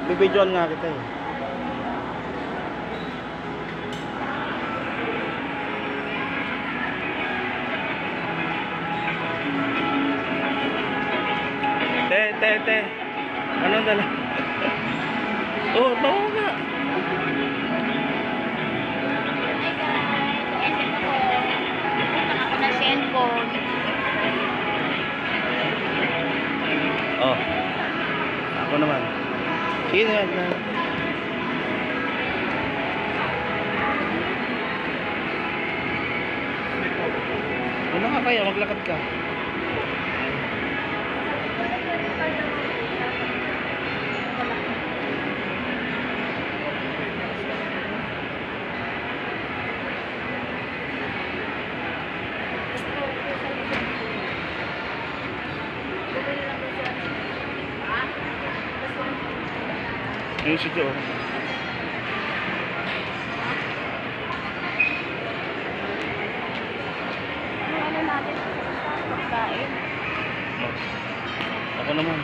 Bibidyoan nga kita eh. Te. Anong dala? Oh, bawa nga. Ako na cellphone. Oh. Ako naman. Sige nga na. Ano nga kaya? Maglakad ka. Yung sito. Ano natin? Pagkain. Oh. Ako naman.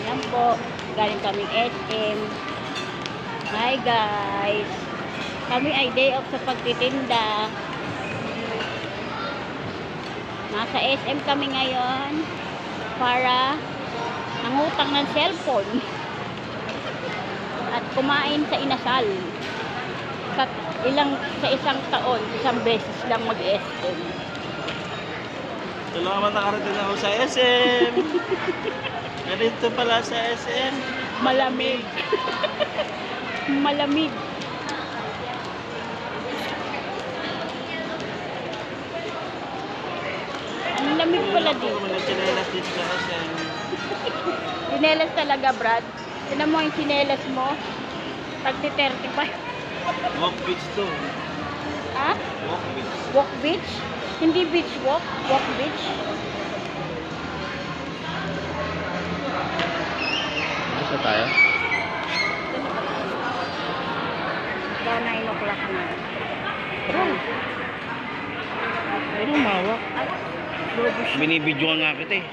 Yan po. Galing kaming SM. Hi guys. Kami ay day off sa pagtitinda. Nasa SM kami ngayon para nangutang ng cellphone at kumain sa inasal. Sa isang taon, isang beses lang mag-SM. Tulungan nakarating ako sa SM. Ganito pala sa SM. Malamig. Malamig. Ang lamig pala Ako dito. may chinelas dito sa SM. Chinelas talaga, Brad. Tinan mo yung chinelas mo. Tagti 35. Walk beach to. Ha? Walk beach. Walk beach? Hindi beach walk. Walk beach. Gusto tayo? Daw 9 o'clock na. Ano mawak? Ay, lobo siya. Binibidyoan nga kita eh.